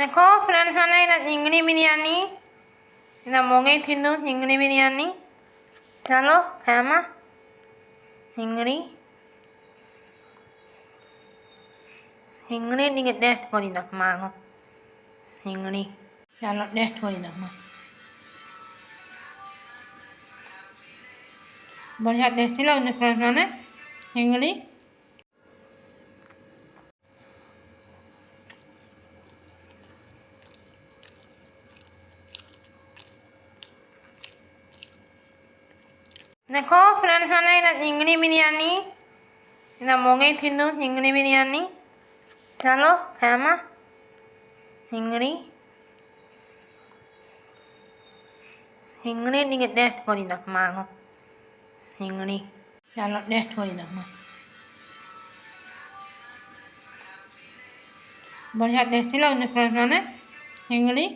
देखो फ्रेंड्स मैंने इना झिंगनी बिरयानी इना मोंगे थिंदु झिंगनी बिरयानी चलो खामा झिंगनी झिंगनी टिके टेस्ट करी देखमा आगो झिंगनी चलो टेस्ट करी देखमा बढ़िया टेस्टी लगने फ्रेंड्स मैंने झिंगनी देखो फ्रेंड्स मैंने इना झिंगनी बिरयानी इना मोंगे थिंदु झिंगनी बिरयानी चलो खामा झिंगनी झिंगनी टिके टेस्ट करी देखमा आगो झिंगनी चलो टेस्ट करी देखमा बढ़िया टेस्टी लगने फ्रेंड्स मैंने झिंगनी